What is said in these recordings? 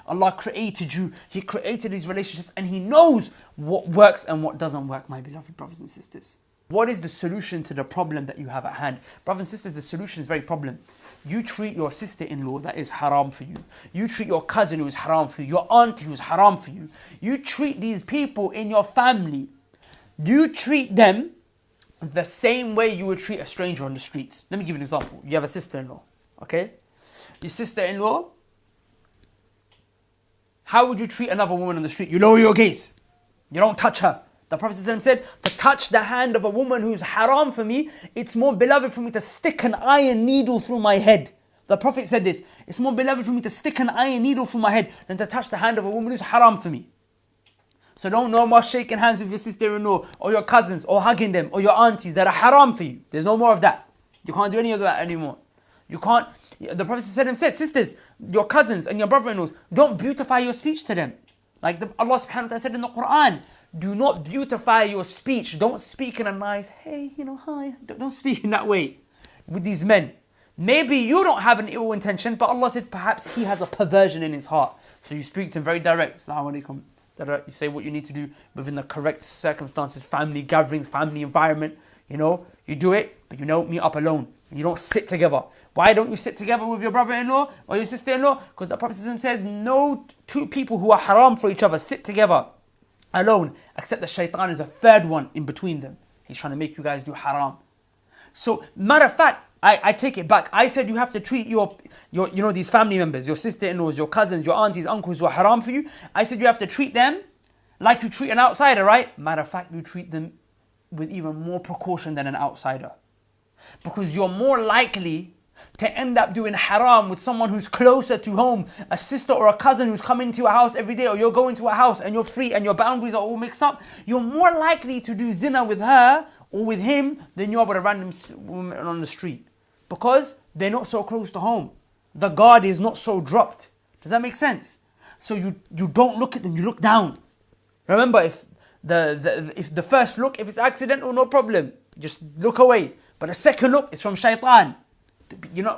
Allah created you. He created these relationships and He knows what works and what doesn't work, my beloved brothers and sisters. What is the solution to the problem that you have at hand? Brothers and sisters, the solution is very problem. You treat your sister-in-law that is haram for you. You treat your cousin who is haram for you. Your auntie who is haram for you. You treat these people in your family. You treat them the same way you would treat a stranger on the streets. Let me give you an example. You have a sister-in-law, okay? Your sister-in-law, how would you treat another woman on the street? You lower your gaze. You don't touch her. The Prophet ﷺ said, to touch the hand of a woman who's haram for me, it's more beloved for me to stick an iron needle through my head. The Prophet said this, it's more beloved for me to stick an iron needle through my head than to touch the hand of a woman who's haram for me. So don't no more shaking hands with your sister-in-law or your cousins or hugging them or your aunties that are haram for you. There's no more of that. You can't do any of that anymore. You can't. The Prophet said, sisters, your cousins and your brother-in-laws, don't beautify your speech to them. Like Allah subhanahu wa ta'ala said in the Quran, do not beautify your speech. Don't speak in a nice, hey, hi. Don't speak in that way with these men. Maybe you don't have an ill intention, but Allah said perhaps he has a perversion in his heart. So you speak to him very direct. Assalamu alaikum. You say what you need to do within the correct circumstances, family gatherings, family environment. You do it, but you don't meet up alone. You don't sit together. Why don't you sit together with your brother-in-law or your sister-in-law? Because the Prophet said, no two people who are haram for each other sit together alone, except the shaitan is a third one in between them. He's trying to make you guys do haram. So, matter of fact, I take it back. I said you have to treat your these family members, your sister-in-laws, your cousins, your aunties, uncles who are haram for you. I said you have to treat them like you treat an outsider, right? Matter of fact, you treat them with even more precaution than an outsider. Because you're more likely to end up doing haram with someone who's closer to home, a sister or a cousin who's coming to your house every day, or you're going to a house and you're free and your boundaries are all mixed up. You're more likely to do zina with her or with him than you are with a random woman on the street. Because they're not so close to home. The guard is not so dropped. Does that make sense? So you don't look at them, you look down. Remember, if the first look, if it's accidental, no problem. Just look away. But the second look is from shaitan.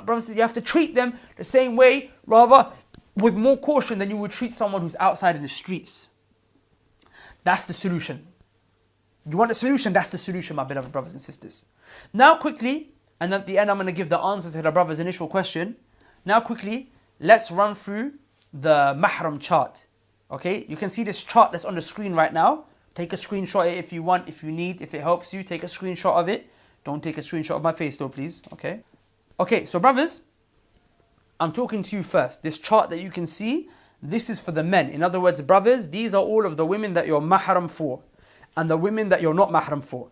Brothers, you have to treat them the same way, rather with more caution than you would treat someone who's outside in the streets. That's the solution. You want a solution? That's the solution, my beloved brothers and sisters. Now quickly, and at the end I'm going to give the answer to the brother's initial question. Now quickly, let's run through the Maharam chart. Okay, you can see this chart that's on the screen right now. Take a screenshot if you want, if you need, if it helps you, take a screenshot of it. Don't take a screenshot of my face though, please. Okay, so brothers, I'm talking to you first. This chart that you can see, this is for the men. In other words, brothers, these are all of the women that you're mahram for and the women that you're not mahram for.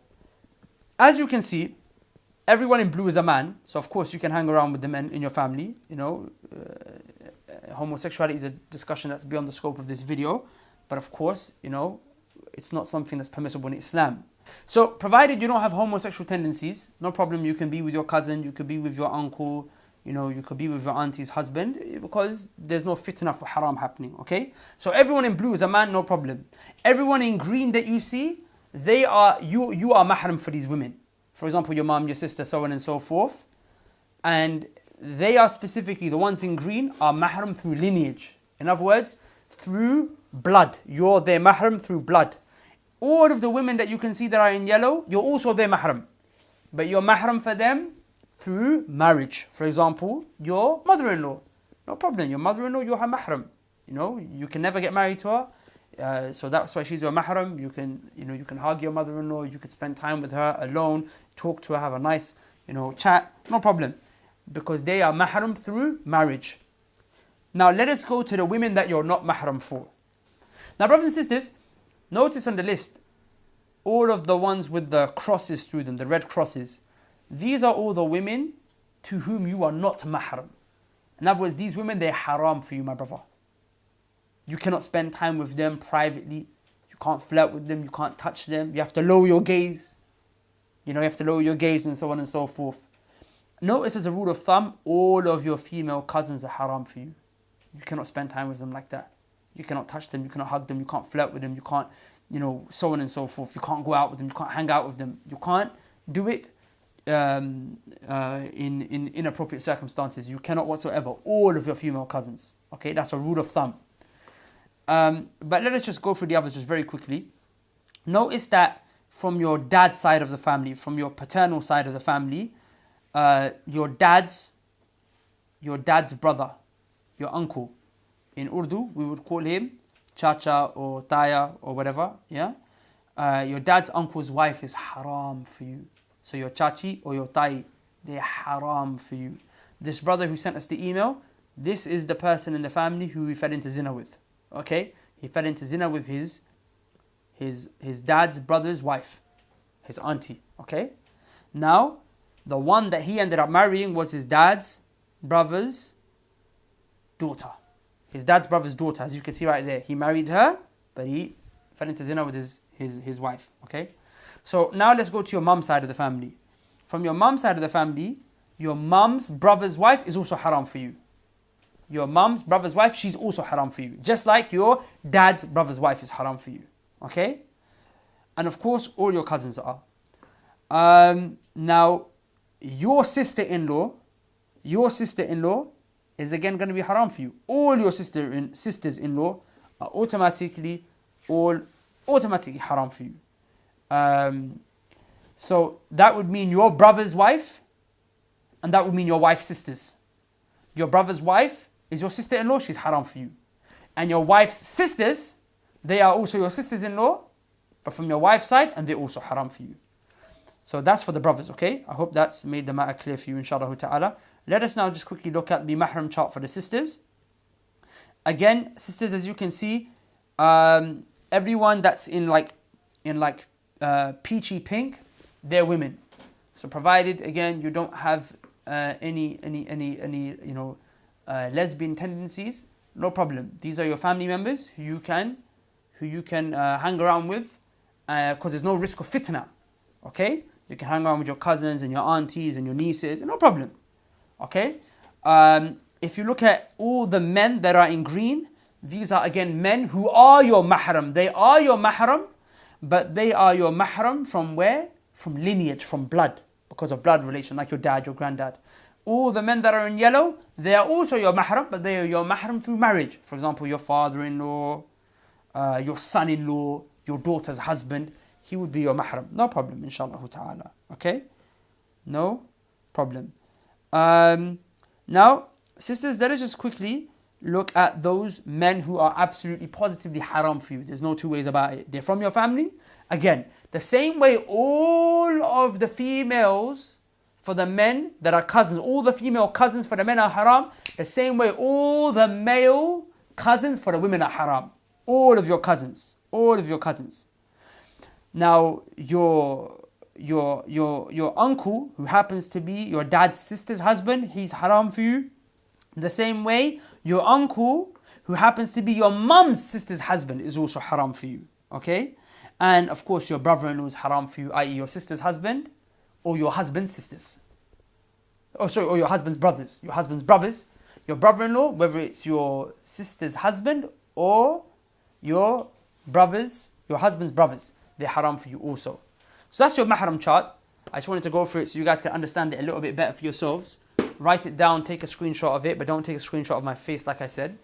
As you can see, everyone in blue is a man. So of course you can hang around with the men in your family. Homosexuality is a discussion that's beyond the scope of this video. But of course, it's not something that's permissible in Islam. So, provided you don't have homosexual tendencies, no problem, you can be with your cousin, you could be with your uncle, you could be with your auntie's husband, because there's no fitna for haram happening, okay? So everyone in blue is a man, no problem. Everyone in green that you see, you are mahram for these women. For example, your mom, your sister, so on and so forth. And they are specifically, the ones in green, are mahram through lineage. In other words, through blood. You're their mahram through blood. All of the women that you can see that are in yellow, you're also their mahram. But you're mahram for them through marriage. For example, your mother-in-law. No problem. Your mother-in-law, you're her mahram. You can never get married to her. So that's why she's your mahram. You can hug your mother-in-law. You can spend time with her alone, talk to her, have a nice, chat. No problem. Because they are mahram through marriage. Now let us go to the women that you're not mahram for. Now, brothers and sisters, notice on the list, all of the ones with the crosses through them, the red crosses. These are all the women to whom you are not mahram. In other words, these women, they're haram for you, my brother. You cannot spend time with them privately. You can't flirt with them. You can't touch them. You have to lower your gaze. You have to lower your gaze and so on and so forth. Notice as a rule of thumb, all of your female cousins are haram for you. You cannot spend time with them like that. You cannot touch them, you cannot hug them, you can't flirt with them, you can't, so on and so forth. You can't go out with them, you can't hang out with them. You can't do it. in inappropriate circumstances. You cannot whatsoever. All of your female cousins. Okay, that's a rule of thumb. But let us just go through the others just very quickly. Notice that from your dad's side of the family, from your paternal side of the family, your dad's brother, your uncle. In Urdu, we would call him chacha or taya or whatever. Yeah, your dad's uncle's wife is haram for you. So your chachi or your tai, they're haram for you. This brother who sent us the email, this is the person in the family who he fell into zina with. Okay, he fell into zina with his dad's brother's wife, his auntie. Okay, now the one that he ended up marrying was his dad's brother's daughter. His dad's brother's daughter, as you can see right there. He married her, but he fell into zina with his wife. Okay, so now let's go to your mum's side of the family. From your mum's side of the family, your mum's brother's wife is also haram for you. Your mum's brother's wife, she's also haram for you. Just like your dad's brother's wife is haram for you. Okay? And of course, all your cousins are. Now, your sister-in-law is again going to be haram for you. All your sisters-in-law are automatically haram for you. So that would mean your brother's wife, and that would mean your wife's sisters. Your brother's wife is your sister-in-law, she's haram for you. And your wife's sisters, they are also your sisters-in-law, but from your wife's side, and they're also haram for you. So that's for the brothers, okay? I hope that's made the matter clear for you, inshallah ta'ala. Let us now just quickly look at the Maharam chart for the sisters. Again, sisters, as you can see, everyone that's in peachy pink, they're women. So provided, again, you don't have any lesbian tendencies, no problem. These are your family members who you can hang around with, because there's no risk of fitna. Okay, you can hang around with your cousins and your aunties and your nieces, no problem. Okay, if you look at all the men that are in green, these are again men who are your mahram. They are your mahram, but they are your mahram from where? From lineage, from blood, because of blood relation, like your dad, your granddad. All the men that are in yellow, they are also your mahram, but they are your mahram through marriage. For example, your father-in-law, your son-in-law, your daughter's husband, he would be your mahram. No problem, inshallah ta'ala. Okay? No problem. Now, sisters, let us just quickly look at those men who are absolutely positively haram for you. There's no two ways about it. They're from your family. Again, the same way all of the females for the men that are cousins, all the female cousins for the men are haram, the same way all the male cousins for the women are haram. All of your cousins. Now, your uncle, who happens to be your dad's sister's husband, he's haram for you. The same way, your uncle, who happens to be your mum's sister's husband, is also haram for you. Okay? And of course, your brother-in-law is haram for you, i.e. your sister's husband, or your husband's sisters. Or your husband's brothers. Your husband's brothers. Your brother-in-law, whether it's your sister's husband or your husband's brothers, they're haram for you also. So that's your Maharam chart. I just wanted to go through it so you guys can understand it a little bit better for yourselves. Write it down, take a screenshot of it, but don't take a screenshot of my face like I said.